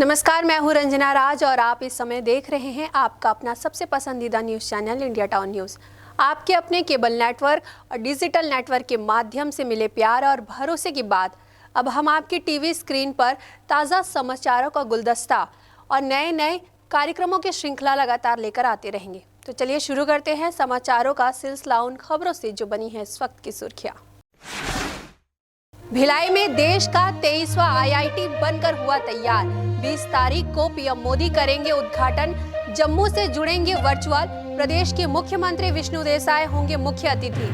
नमस्कार, मैं हूं रंजना राज और आप इस समय देख रहे हैं आपका अपना सबसे पसंदीदा news channel India town news. आपके अपने केबल नेटवर्क और डिजिटल नेटवर्क के माध्यम से मिले प्यार और भरोसे की बात अब हम आपकी टीवी स्क्रीन पर ताज़ा समाचारों का गुलदस्ता और नए नए कार्यक्रमों की श्रृंखला लगातार लेकर आते रहेंगे। तो चलिए शुरू करते हैं समाचारों का सिलसिला उन खबरों से जो बनी है इस वक्त की सुर्खियाँ। भिलाई में देश का 23वां आईआईटी बनकर हुआ तैयार। 20 तारीख को पीएम मोदी करेंगे उद्घाटन। जम्मू से जुड़ेंगे वर्चुअल। प्रदेश के मुख्यमंत्री विष्णु देसाई होंगे मुख्य अतिथि।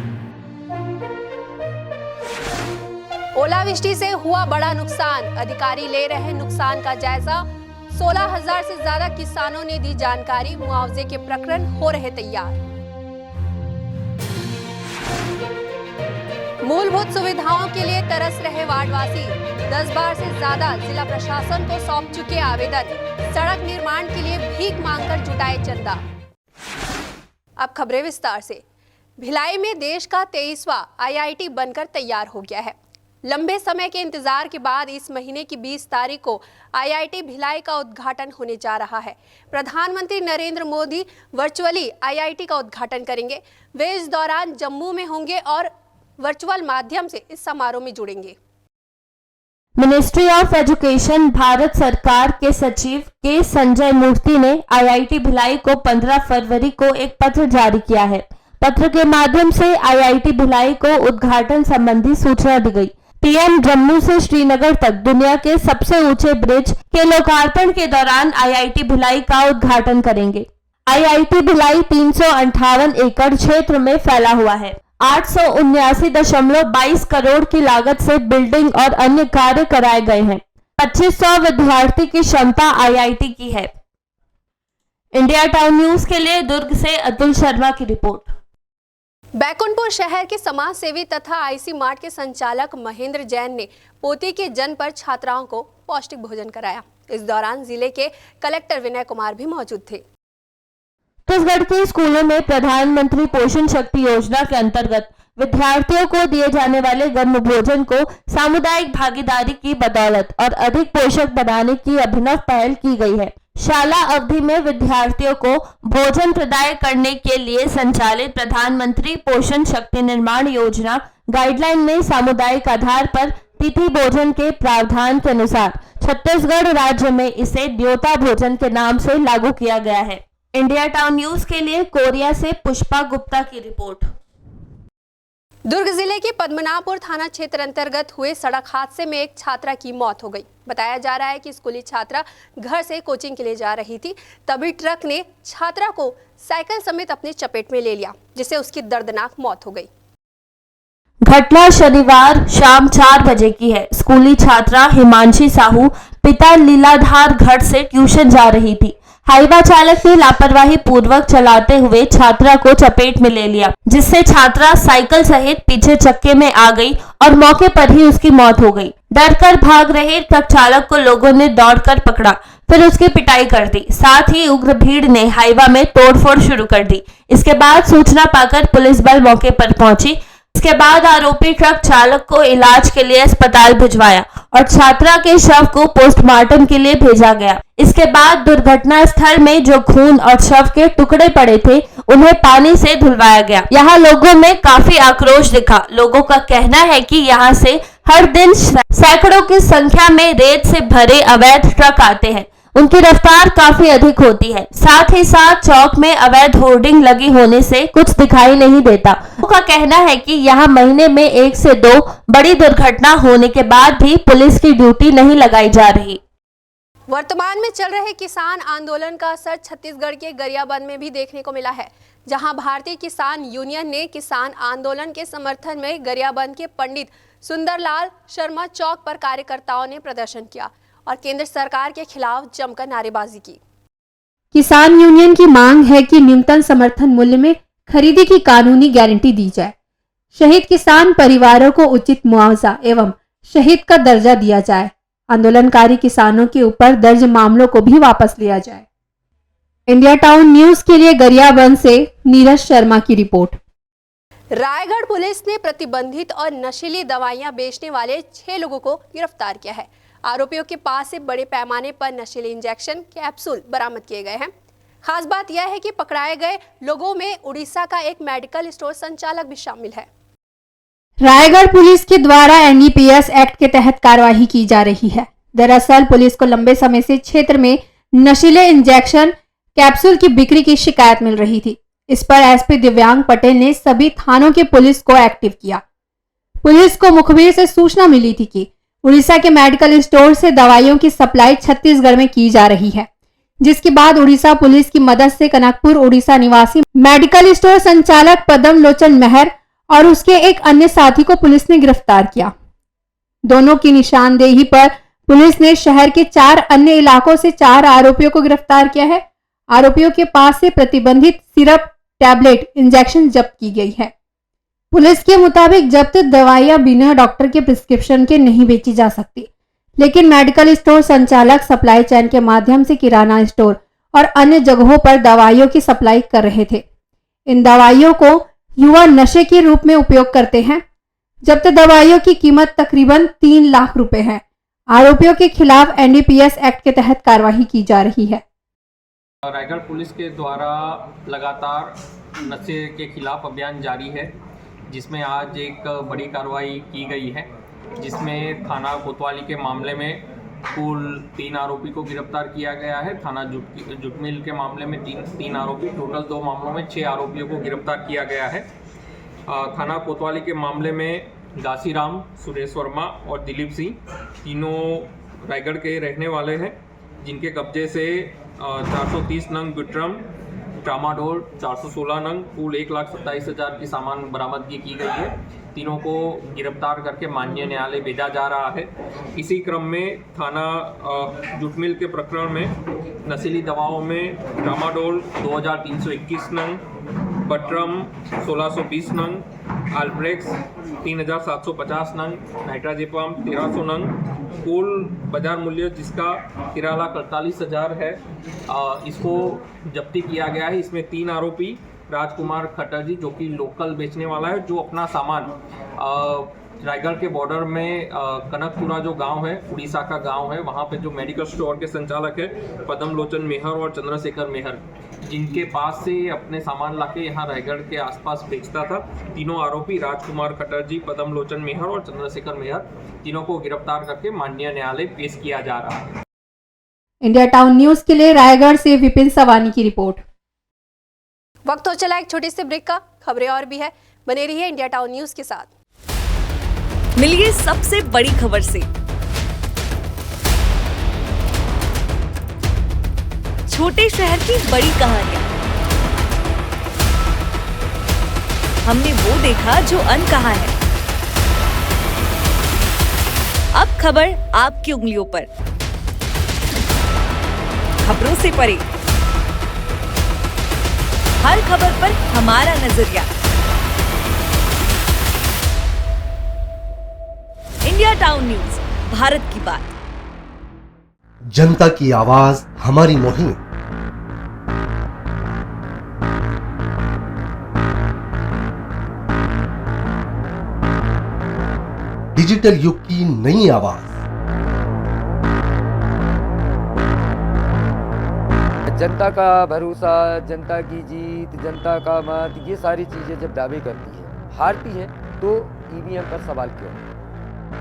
ओलावृष्टि से हुआ बड़ा नुकसान, अधिकारी ले रहे हैं नुकसान का जायजा। 16,000 से ज्यादा किसानों ने दी जानकारी। मुआवजे के प्रकरण हो रहे तैयार। मूलभूत सुविधाओं के लिए तरस रहे वार्डवासी। 10 बार से ज्यादा जिला प्रशासन को सौंप चुके आवेदन। सड़क निर्माण के लिए भीख मांगकर जुटाए चंदा। अब खबरें विस्तार से। भिलाई में देश का 23वां आईआईटी बनकर तैयार हो गया है। लंबे समय के इंतजार के बाद इस महीने की 20 तारीख को आईआईटी भिलाई का उद्घाटन होने जा रहा है। प्रधानमंत्री नरेंद्र मोदी वर्चुअली आईआईटी का उद्घाटन करेंगे। वे इस दौरान जम्मू में होंगे और वर्चुअल माध्यम से इस समारोह में जुड़ेंगे। मिनिस्ट्री ऑफ एजुकेशन भारत सरकार के सचिव के संजय मूर्ति ने आईआईटी भिलाई को 15 फरवरी को एक पत्र जारी किया है। पत्र के माध्यम से आईआईटी भिलाई को उद्घाटन संबंधी सूचना दी गई। पीएम जम्मू से श्रीनगर तक दुनिया के सबसे ऊंचे ब्रिज के लोकार्पण के दौरान आईआईटी भिलाई का उद्घाटन करेंगे। आईआईटी भिलाई 358 एकड़ क्षेत्र में फैला हुआ है। 879.22 करोड़ की लागत से बिल्डिंग और अन्य कार्य कराए गए हैं। 2500 विद्यार्थी की क्षमता आईआईटी की है। इंडिया टाउन न्यूज के लिए दुर्ग से अतुल शर्मा की रिपोर्ट। बैकुंठपुर शहर के समाज सेवी तथा आईसी मार्ट के संचालक महेंद्र जैन ने पोती के जन्म पर छात्राओं को पौष्टिक भोजन कराया। इस दौरान जिले के कलेक्टर विनय कुमार भी मौजूद थे। छत्तीसगढ़ के स्कूलों में प्रधानमंत्री पोषण शक्ति योजना के अंतर्गत विद्यार्थियों को दिए जाने वाले गर्म भोजन को सामुदायिक भागीदारी की बदौलत और अधिक पोषक बनाने की अभिनव पहल की गई है। शाला अवधि में विद्यार्थियों को भोजन प्रदान करने के लिए संचालित प्रधानमंत्री पोषण शक्ति निर्माण योजना गाइडलाइन में सामुदायिक आधार पर तिथि भोजन के प्रावधान के अनुसार छत्तीसगढ़ राज्य में इसे द्योता भोजन के नाम से लागू किया गया है। इंडिया टाउन न्यूज के लिए कोरिया से पुष्पा गुप्ता की रिपोर्ट। दुर्ग जिले के पद्मनाभपुर थाना क्षेत्र अंतर्गत हुए सड़क हादसे में एक छात्रा की मौत हो गई। बताया जा रहा है कि स्कूली छात्रा घर से कोचिंग के लिए जा रही थी, तभी ट्रक ने छात्रा को साइकिल समेत अपनी चपेट में ले लिया, जिससे उसकी दर्दनाक मौत हो गई। घटना शनिवार शाम 4 बजे की है। स्कूली छात्रा हिमांशी साहू पिता लीलाधार घाट से ट्यूशन जा रही थी। हाईवा चालक ने लापरवाही पूर्वक चलाते हुए छात्रा को चपेट में ले लिया, जिससे छात्रा साइकिल सहित पीछे चक्के में आ गई और मौके पर ही उसकी मौत हो गई। डरकर भाग रहे ट्रक चालक को लोगों ने दौड़कर पकड़ा, फिर उसकी पिटाई कर दी। साथ ही उग्र भीड़ ने हाईवा में तोड़फोड़ शुरू कर दी। इसके बाद सूचना पाकर पुलिस बल मौके पर पहुंची। इसके बाद आरोपी ट्रक चालक को इलाज के लिए अस्पताल भिजवाया और छात्रा के शव को पोस्टमार्टम के लिए भेजा गया। इसके बाद दुर्घटना स्थल में जो खून और शव के टुकड़े पड़े थे उन्हें पानी से धुलवाया गया। यहाँ लोगों में काफी आक्रोश दिखा। लोगों का कहना है कि यहाँ से हर दिन सैकड़ों की संख्या में रेत से भरे अवैध ट्रक आते हैं। उनकी रफ्तार काफी अधिक होती है। साथ ही साथ चौक में अवैध होर्डिंग लगी होने से कुछ दिखाई नहीं देता। उनका कहना है कि यहाँ महीने में 1 से 2 बड़ी दुर्घटना होने के बाद भी पुलिस की ड्यूटी नहीं लगाई जा रही। वर्तमान में चल रहे किसान आंदोलन का असर छत्तीसगढ़ के गरियाबंद में भी देखने को मिला है, जहां भारतीय किसान यूनियन ने किसान आंदोलन के समर्थन में गरियाबंद के पंडित सुंदरलाल शर्मा चौक पर कार्यकर्ताओं ने प्रदर्शन किया और केंद्र सरकार के खिलाफ जमकर नारेबाजी की। किसान यूनियन की मांग है कि न्यूनतम समर्थन मूल्य में खरीदी की कानूनी गारंटी दी जाए। शहीद किसान परिवारों को उचित मुआवजा एवं शहीद का दर्जा दिया जाए। आंदोलनकारी किसानों के ऊपर दर्ज मामलों को भी वापस लिया जाए। इंडिया टाउन न्यूज के लिए गरियाबंद से नीरज शर्मा की रिपोर्ट। रायगढ़ पुलिस ने प्रतिबंधित और नशीली दवाइयां बेचने वाले 6 लोगों को गिरफ्तार किया है। आरोपियों के पास से बड़े पैमाने पर नशीले इंजेक्शन कैप्सूल बरामद किए गए हैं। खास बात यह है कि पकड़ाए गए लोगों में उड़ीसा का एक मेडिकल स्टोर संचालक भी शामिल है। रायगढ़ पुलिस के द्वारा एनडीपीएस एक्ट के तहत कार्यवाही की जा रही है। दरअसल पुलिस को लंबे समय से क्षेत्र में नशीले इंजेक्शन कैप्सूल की बिक्री की शिकायत मिल रही थी। इस पर एसपी दिव्यांग पटेल ने सभी थानों के पुलिस को एक्टिव किया। पुलिस को मुखबिर से सूचना मिली थी कि उड़ीसा के मेडिकल स्टोर से दवाइयों की सप्लाई छत्तीसगढ़ में की जा रही है, जिसके बाद उड़ीसा पुलिस की मदद से कनकपुर उड़ीसा निवासी मेडिकल स्टोर संचालक पदम लोचन मेहर और उसके एक अन्य साथी को पुलिस ने गिरफ्तार किया। दोनों की निशानदेही पर पुलिस ने शहर के 4 अन्य इलाकों से 4 आरोपियों को गिरफ्तार किया है। आरोपियों के पास से प्रतिबंधित सिरप, टैबलेट, इंजेक्शन जब्त की गई है। पुलिस के मुताबिक जब्त दवाइयां बिना डॉक्टर के प्रिस्क्रिप्शन के नहीं बेची जा सकती, लेकिन मेडिकल स्टोर संचालक सप्लाई चेन के माध्यम से किराना स्टोर और अन्य जगहों पर दवाइयों की सप्लाई कर रहे थे। इन दवाइयों को युवा नशे के रूप में उपयोग करते हैं। जब्त दवाइयों की कीमत तकरीबन 3 लाख रुपए है। आरोपियों के खिलाफ एनडीपीएस एक्ट के तहत कार्रवाई की जा रही है। रायगढ़ पुलिस के द्वारा लगातार नशे के खिलाफ अभियान जारी है, जिसमें आज एक बड़ी कार्रवाई की गई है, जिसमें थाना कोतवाली के मामले में कुल 3 आरोपी को गिरफ्तार किया गया है। थाना जुटमिल के मामले में 3 आरोपी, टोटल 2 मामलों में 6 आरोपियों को गिरफ्तार किया गया है। थाना कोतवाली के मामले में दासीराम, सुरेश वर्मा और दिलीप सिंह तीनों रायगढ़ के रहने वाले हैं, जिनके कब्जे से 430 नंग विट्रम, ट्रामाडोल, 416 नंग, कुल 1,27,000 की सामान बरामदगी की गई है। तीनों को गिरफ्तार करके माननीय न्यायालय भेजा जा रहा है। इसी क्रम में थाना जुटमिल के प्रकरण में नशीली दवाओं में ट्रामाडोल 2,321 नंग, बट्रम 1,620 नंग, अल्ब्रेक्स 3,750 नंग, नाइट्राजेपाम 1,300 नंग, कुल बाजार मूल्य जिसका 13,48,000 है, इसको जब्ती किया गया है। इसमें 3 आरोपी राजकुमार खट्टर जो कि लोकल बेचने वाला है, जो अपना सामान रायगढ़ के बॉर्डर में कनकपुरा जो गांव है, उड़ीसा का गांव है, वहां पे जो मेडिकल स्टोर के संचालक है पदम लोचन मेहर और चंद्रशेखर मेहर, जिनके पास से अपने सामान लाके यहाँ रायगढ़ के आसपास बेचता था। तीनों आरोपी राजकुमार खट्टर जी, पदम लोचन मेहर और चंद्रशेखर मेहर, तीनों को गिरफ्तार करके माननीय न्यायालय पेश किया जा रहा है। इंडिया टाउन न्यूज के लिए रायगढ़ से विपिन सवानी की रिपोर्ट। वक्त हो चला एक छोटी सी ब्रेक का। खबरें और भी है, बने रहिए इंडिया टाउन न्यूज के साथ। मिलिए सबसे बड़ी खबर से। छोटे शहर की बड़ी कहानियां। हमने वो देखा जो अनकहा है। अब खबर आपकी उंगलियों पर। खबरों से परे, हर खबर पर हमारा नजरिया। इंडिया टाउन न्यूज, भारत की बात। जनता की आवाज हमारी मुहिम। डिजिटल युग की नई आवाज। जनता का भरोसा, जनता की जीत, जनता का मत, ये सारी चीजें जब दावे करती है, हारती है, तो ईवीएम पर सवाल क्यों?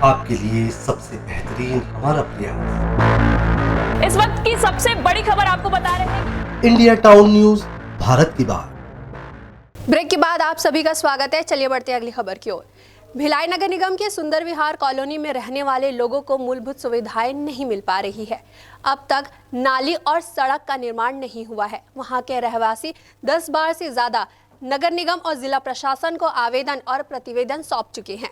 आपके लिए सबसे बेहतरीन हमारा प्रयास। इस वक्त की सबसे बड़ी खबर आपको बता रहे हैं। इंडिया टाउन न्यूज, भारत की बात। ब्रेक के बाद आप सभी का स्वागत है। चलिए बढ़ते हैं अगली खबर की ओर। भिलाई नगर निगम के सुंदर विहार कॉलोनी में रहने वाले लोगों को मूलभूत सुविधाएं नहीं मिल पा रही है। अब तक नाली और सड़क का निर्माण नहीं हुआ है। वहां के रहवासी 10 बार से ज्यादा नगर निगम और जिला प्रशासन को आवेदन और प्रतिवेदन सौंप चुके हैं।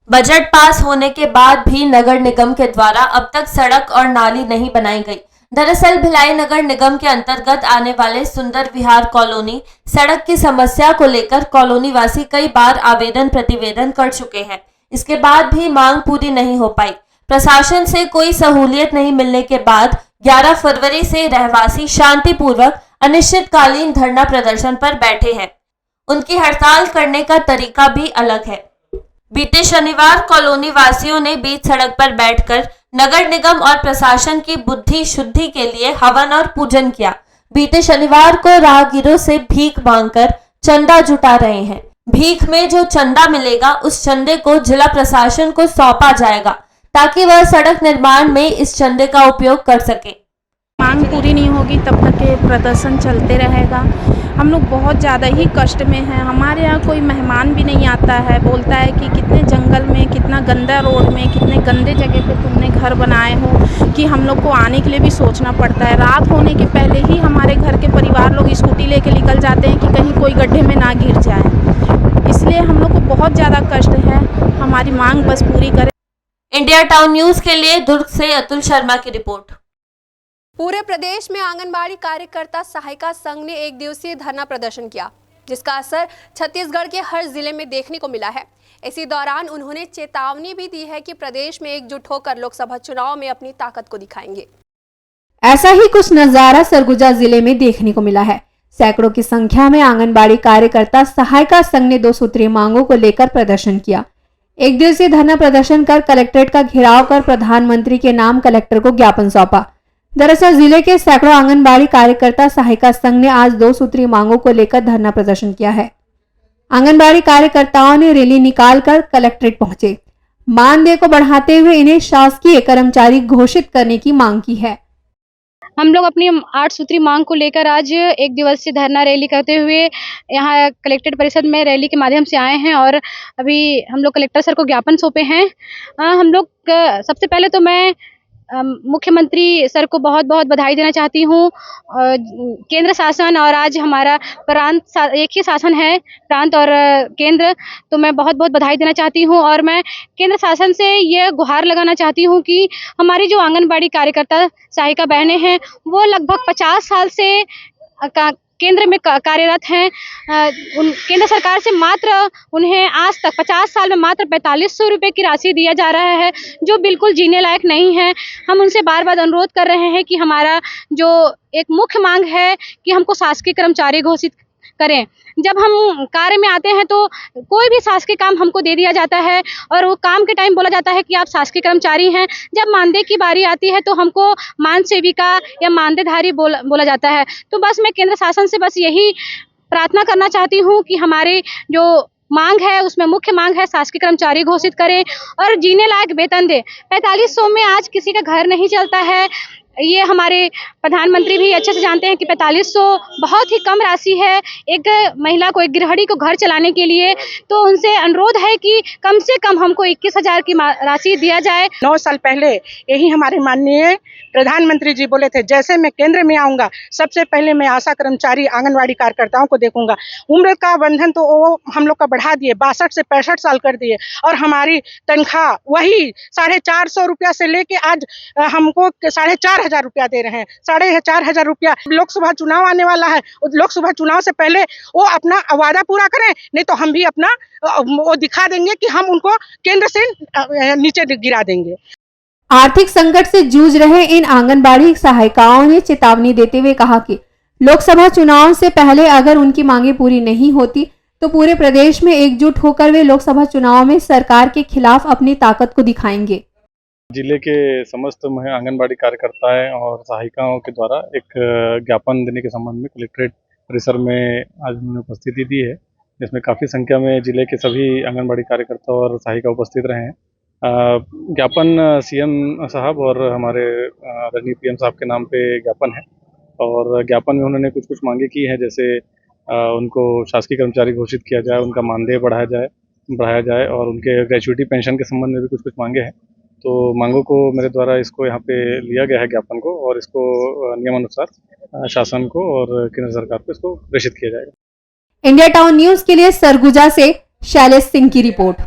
बजट पास होने के बाद भी नगर निगम के द्वारा अब तक सड़क और नाली नहीं बनाई गई। दरअसल भिलाई नगर निगम के अंतर्गत आने वाले सुंदर विहार कॉलोनी सड़क की समस्या को लेकर कॉलोनी वासी कई बार आवेदन प्रतिवेदन कर चुके हैं। इसके बाद भी मांग पूरी नहीं हो पाई। प्रशासन से कोई सहूलियत नहीं मिलने के बाद 11 फरवरी से रहवासी शांतिपूर्वक अनिश्चितकालीन धरना प्रदर्शन पर बैठे हैं। उनकी हड़ताल करने का तरीका भी अलग है। बीते शनिवार कॉलोनी वासियों ने बीच सड़क पर बैठकर नगर निगम और प्रशासन की बुद्धि शुद्धि के लिए हवन और पूजन किया। बीते शनिवार को राहगीरों से भीख मांगकर चंदा जुटा रहे हैं। भीख में जो चंदा मिलेगा उस चंदे को जिला प्रशासन को सौंपा जाएगा ताकि वह सड़क निर्माण में इस चंदे का उपयोग कर सके। मांग पूरी नहीं होगी तब तक ये प्रदर्शन चलते रहेगा। हम लोग बहुत ज़्यादा ही कष्ट में हैं। हमारे यहाँ कोई मेहमान भी नहीं आता है, बोलता है कि कितने जंगल में, कितना गंदा रोड में, कितने गंदे जगह पे तुमने घर बनाए हो कि हम लोग को आने के लिए भी सोचना पड़ता है। रात होने के पहले ही हमारे घर के परिवार लोग स्कूटी लेके निकल जाते हैं कि कहीं कोई गड्ढे में ना गिर जाए। इसलिए हम लोग को बहुत ज़्यादा कष्ट है। हमारी मांग बस पूरी करें। इंडिया टाउन न्यूज के लिए दुर्ग से अतुल शर्मा की रिपोर्ट। पूरे प्रदेश में आंगनबाड़ी कार्यकर्ता सहायिका संघ ने एक दिवसीय धरना प्रदर्शन किया, जिसका असर छत्तीसगढ़ के हर जिले में देखने को मिला है। इसी दौरान उन्होंने चेतावनी भी दी है कि प्रदेश में एकजुट होकर लोकसभा चुनाव में अपनी ताकत को दिखाएंगे। ऐसा ही कुछ नजारा सरगुजा जिले में देखने को मिला है। सैकड़ों की संख्या में आंगनबाड़ी कार्यकर्ता सहायिका संघ ने 2 सूत्रीय मांगों को लेकर प्रदर्शन किया। एक दिवसीय धरना प्रदर्शन कर कलेक्ट्रेट का घेराव कर प्रधानमंत्री के नाम कलेक्टर को ज्ञापन सौंपा। दरअसल जिले के सैकड़ों आंगनबाड़ी कार्यकर्ता सहायिका संघ ने आज 2 सूत्रीय मांगों को लेकर धरना प्रदर्शन किया है। आंगनबाड़ी कार्यकर्ताओं ने रैली निकालकर कलेक्ट्रेट पहुंचे। मानदेय को बढ़ाते हुए इन्हें शासकीय कर्मचारी घोषित करने की मांग की है। हम लोग अपनी 8 सूत्री मांग को लेकर आज एक दिवसीय धरना रैली करते हुए यहाँ कलेक्ट्रेट परिषद में रैली के माध्यम से आए हैं और अभी हम लोग कलेक्टर सर को ज्ञापन सौंपे हैं। हम लोग सबसे पहले तो मैं मुख्यमंत्री सर को बहुत बहुत बधाई देना चाहती हूँ। केंद्र शासन और आज हमारा प्रांत एक ही शासन है, प्रांत और केंद्र, तो मैं बहुत बहुत बधाई देना चाहती हूँ। और मैं केंद्र शासन से ये गुहार लगाना चाहती हूँ कि हमारी जो आंगनबाड़ी कार्यकर्ता सहायिका बहनें हैं वो लगभग 50 साल से केंद्र में कार्यरत हैं। केंद्र सरकार से मात्र उन्हें आज तक 50 साल में मात्र 4500 रुपये की राशि दिया जा रहा है, जो बिल्कुल जीने लायक नहीं है। हम उनसे बार बार अनुरोध कर रहे हैं कि हमारा जो एक मुख्य मांग है कि हमको शासकीय कर्मचारी घोषित करें। जब हम कार्य में आते हैं तो कोई भी शासकीय काम हमको दे दिया जाता है और वो काम के टाइम बोला जाता है कि आप शासकीय कर्मचारी हैं। जब मानदेय की बारी आती है तो हमको मान सेविका या मानदेयधारी बोला जाता है। तो बस मैं केंद्र शासन से बस यही प्रार्थना करना चाहती हूँ कि हमारी जो मांग है उसमें मुख्य मांग है शासकीय कर्मचारी घोषित करें और जीने लायक वेतन दे। 4500 में आज किसी का घर नहीं चलता है। ये हमारे प्रधानमंत्री भी अच्छे से जानते हैं कि 4500 बहुत ही कम राशि है एक महिला को, एक गृहिणी को घर चलाने के लिए। तो उनसे अनुरोध है कि कम से कम हमको 21,000 की राशि दिया जाए। 9 साल पहले यही हमारे माननीय प्रधानमंत्री जी बोले थे, जैसे मैं केंद्र में आऊंगा सबसे पहले मैं आशा कर्मचारी आंगनवाड़ी कार्यकर्ताओं को देखूंगा। उम्र का बंधन तो वो हम लोग का बढ़ा दिए, 62 से 65 साल कर दिए और हमारी तनख्वाह वही 450 रुपया से लेके आज हमको 4,500 रुपया दे रहे हैं। 4,500 रुपया। लोकसभा चुनाव आने वाला है, लोकसभा चुनाव से पहले वो अपना वादा पूरा करें, नहीं तो हम भी अपना वो दिखा देंगे कि हम उनको केंद्र से नीचे गिरा देंगे। आर्थिक संकट से जूझ रहे इन आंगनबाड़ी सहायिकाओं ने चेतावनी देते हुए कहा कि लोकसभा चुनाव से पहले अगर उनकी मांगे पूरी नहीं होती तो पूरे प्रदेश में एकजुट होकर वे लोकसभा चुनाव में सरकार के खिलाफ अपनी ताकत को दिखाएंगे। जिले के समस्त आंगनबाड़ी कार्यकर्ताएं और सहायिकाओं के द्वारा एक ज्ञापन देने के संबंध में कलेक्ट्रेट परिसर में आज उन्होंने उपस्थिति दी है, जिसमें काफ़ी संख्या में जिले के सभी आंगनबाड़ी कार्यकर्ता और सहायिका उपस्थित रहे हैं। ज्ञापन सीएम साहब और हमारे आदरणीय पीएम साहब के नाम पे ज्ञापन है और ज्ञापन में उन्होंने कुछ कुछ मांगे की हैं, जैसे उनको शासकीय कर्मचारी घोषित किया जाए, उनका मानदेय बढ़ाया जाए और उनके ग्रेजुएटी पेंशन के संबंध में भी कुछ कुछ मांगे हैं। तो मांगों को मेरे द्वारा इसको यहाँ पे लिया गया है ज्ञापन को और इसको नियमानुसार शासन को और केंद्र सरकार को इसको प्रेषित किया जाएगा। इंडिया टाउन न्यूज के लिए सरगुजा से शैलेश सिंह की रिपोर्ट।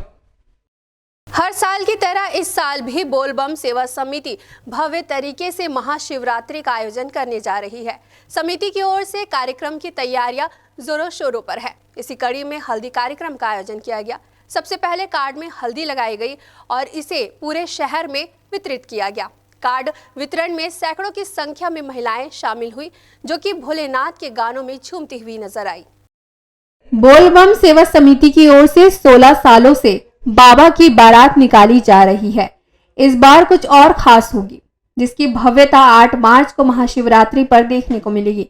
हर साल की तरह इस साल भी बोलबम सेवा समिति भव्य तरीके से महाशिवरात्रि का आयोजन करने जा रही है। समिति की ओर से कार्यक्रम की तैयारियां जोरों शोरों पर है। इसी कड़ी में हल्दी कार्यक्रम का आयोजन किया गया। सबसे पहले कार्ड में हल्दी लगाई गई और इसे पूरे शहर में वितरित किया गया। कार्ड वितरण में सैकड़ों की संख्या में महिलाएं शामिल हुई, जो कि भोलेनाथ के गानों में झूमती हुई नजर आई। बोलबम सेवा समिति की ओर से 16 सालों से बाबा की बारात निकाली जा रही है। इस बार कुछ और खास होगी, जिसकी भव्यता 8 मार्च को महाशिवरात्रि पर देखने को मिलेगी।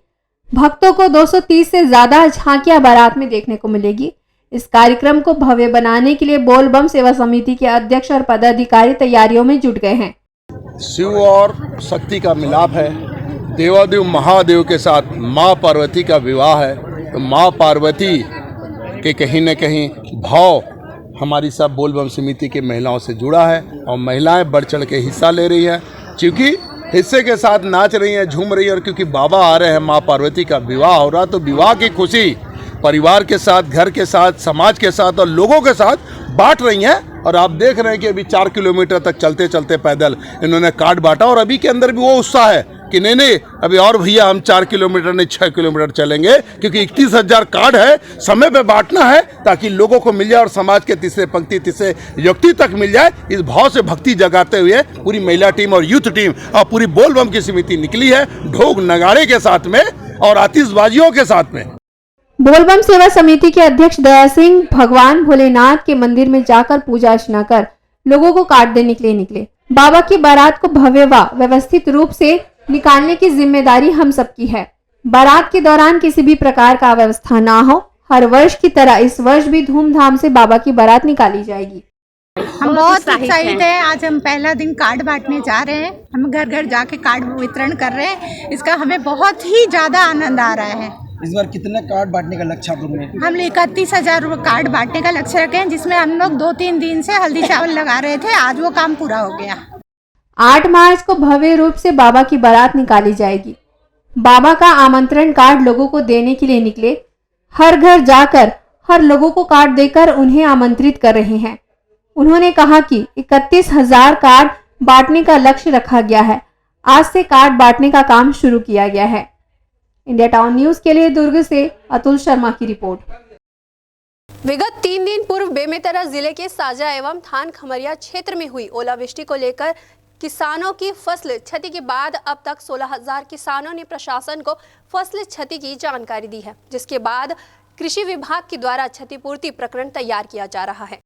भक्तों को 230 से ज्यादा झांकियां बारात में देखने को मिलेगी। इस कार्यक्रम को भव्य बनाने के लिए बोलबम सेवा समिति के अध्यक्ष और पदाधिकारी तैयारियों में जुट गए हैं। शिव और शक्ति का मिलाप है। देवादेव महादेव के साथ माँ पार्वती का विवाह है, तो माँ पार्वती के कहीं न कहीं भाव हमारी सब बोलबम समिति की महिलाओं से जुड़ा है और महिलाएं बढ़ चढ़ के हिस्सा ले रही हैं, क्योंकि हिस्से के साथ नाच रही हैं, झूम रही हैं, और क्योंकि बाबा आ रहे हैं, माँ पार्वती का विवाह हो रहा, तो विवाह की खुशी परिवार के साथ, घर के साथ, समाज के साथ और लोगों के साथ बांट रही हैं। और आप देख रहे हैं कि अभी 4 किलोमीटर तक चलते चलते पैदल इन्होंने कार्ड बांटा, और अभी के अंदर भी वो उत्साह है कि नहीं अभी और भैया हम 4 किलोमीटर नहीं 6 किलोमीटर चलेंगे, क्योंकि 31,000 कार्ड है, समय पे बांटना है ताकि लोगों को मिल जाए और समाज के तीसरे पंक्ति तीसरे व्यक्ति तक मिल जाए। इस भाव से भक्ति जगाते हुए पूरी महिला टीम और यूथ टीम और पूरी बोलबम की समिति निकली है, ढोल नगाड़े के साथ में और आतिशबाजियों के साथ में। बोलबम सेवा समिति के अध्यक्ष दया सिंह भगवान भोलेनाथ के मंदिर में जाकर पूजा अर्चना कर लोगों को कार्ड देने के लिए निकले। बाबा की बारात को भव्य व व्यवस्थित रूप से निकालने की जिम्मेदारी हम सबकी है। बारात के दौरान किसी भी प्रकार का अव्यवस्था ना हो। हर वर्ष की तरह इस वर्ष भी धूमधाम से बाबा की बारात निकाली जाएगी। हम बहुत उत्साहित हैं। आज हम पहला दिन कार्ड बांटने जा रहे हैं। हम घर घर जाके कार्ड वितरण कर रहे हैं। इसका हमें बहुत ही ज्यादा आनंद आ रहा है। इस बार कितने कार्ड बांटने का लक्ष्य आप लोगों ने? हम 31,000 कार्ड बांटने का लक्ष्य रखे हैं, जिसमें हम लोग 2-3 दिन से हल्दी चावल लगा रहे थे। आज वो काम पूरा हो गया। 8 मार्च को भव्य रूप से बाबा की बारात निकाली जाएगी। बाबा का आमंत्रण कार्ड लोगों को देने के लिए निकले। हर घर जाकर हर लोगों को कार्ड देकर उन्हें आमंत्रित कर रहे हैं। उन्होंने कहा कि 31,000 कार्ड बांटने का लक्ष्य रखा गया है। आज से कार्ड बांटने का काम शुरू किया गया है। इंडिया टाउन न्यूज के लिए दुर्ग से अतुल शर्मा की रिपोर्ट। विगत 3 दिन पूर्व बेमेतरा जिले के साजा एवं थान खमरिया क्षेत्र में हुई ओलावृष्टि को लेकर किसानों की फसल क्षति के बाद अब तक 16,000 किसानों ने प्रशासन को फसल क्षति की जानकारी दी है, जिसके बाद कृषि विभाग के द्वारा क्षतिपूर्ति प्रकरण तैयार किया जा रहा है।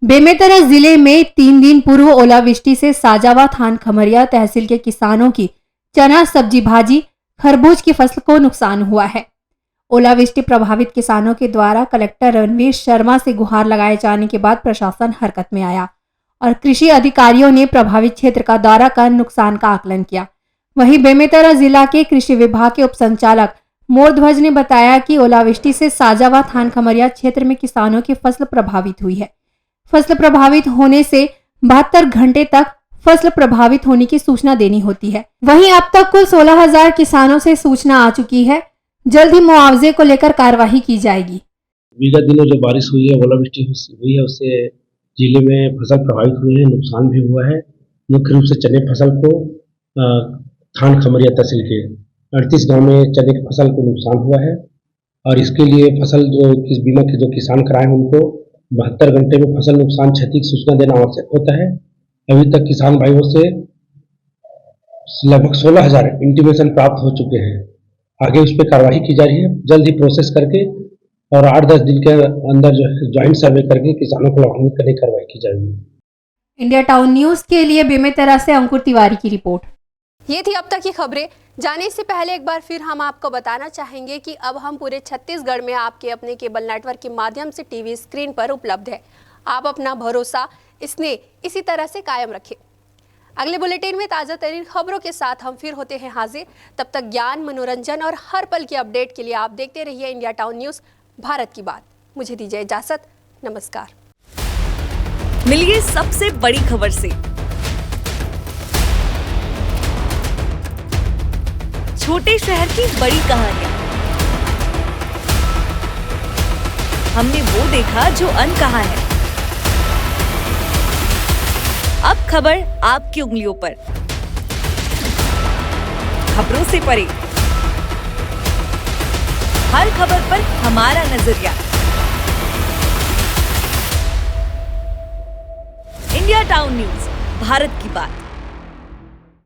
बेमेतरा जिले में 3 दिन पूर्व ओलावृष्टि से साजा व थान खमरिया तहसील के किसानों की चना, सब्जी भाजी, खरबूज की फसल को नुकसान हुआ है। ओलावृष्टि प्रभावित किसानों के द्वारा कलेक्टर रणवीर शर्मा से गुहार लगाए जाने के बाद प्रशासन हरकत में आया और कृषि अधिकारियों ने प्रभावित क्षेत्र का दौरा कर नुकसान का आकलन किया। वहीं बेमेतरा जिला के कृषि विभाग के उप संचालक मोरध्वज ने बताया कि ओलावृष्टि से साजा व थान खमरिया क्षेत्र में किसानों की फसल प्रभावित हुई है। फसल प्रभावित होने से 72 घंटे तक फसल प्रभावित होने की सूचना देनी होती है। वहीं अब तक कुल 16,000 किसानों से सूचना आ चुकी है। जल्द ही मुआवजे को लेकर कार्यवाही की जाएगी। विगत दिनों जो बारिश हुई है, ओलावृष्टि हुई है, उससे जिले में फसल प्रभावित हुई है, नुकसान भी हुआ है। मुख्य रूप से चने फसल को थान खमरिया तहसील के 38 गांव में चने की फसल को नुकसान हुआ है और इसके लिए फसल जो किस बीमा के जो किसान कराए हैं उनको 72 घंटे में फसल नुकसान क्षति की सूचना देना आवश्यक होता है। अभी तक किसान भाइयों से लगभग 16,000 इंटीमेशन प्राप्त हो चुके हैं। आगे उस पर कार्रवाई की जा रही है। जल्द ही प्रोसेस करके और 8-10 दिन के अंदर जो है ज्वाइंट सर्वे करके किसानों को लाभान्वित करने की कार्रवाई की जाएगी। इंडिया टाउन न्यूज के लिए बेमेतरा से अंकुर तिवारी की रिपोर्ट। ये थी अब तक की खबरें। जाने से पहले एक बार फिर हम आपको बताना चाहेंगे कि अब हम पूरे छत्तीसगढ़ में आपके अपने केबल नेटवर्क के माध्यम से टीवी स्क्रीन पर उपलब्ध है। आप अपना भरोसा स्नेह इसी तरह से कायम रखें। अगले बुलेटिन में ताज़ा तरीन खबरों के साथ हम फिर होते हैं हाजिर। तब तक ज्ञान, मनोरंजन और हर पल की अपडेट के लिए आप देखते रहिए इंडिया टाउन न्यूज़, भारत की बात। मुझे दीजिए इजाजत। नमस्कार। मिलिए सबसे बड़ी खबर से। छोटे शहर की बड़ी कहानियां। हमने वो देखा जो अनकहा है। अब खबर आपकी उंगलियों पर। खबरों से परे, हर खबर पर हमारा नजरिया। इंडिया टाउन न्यूज़, भारत की बात।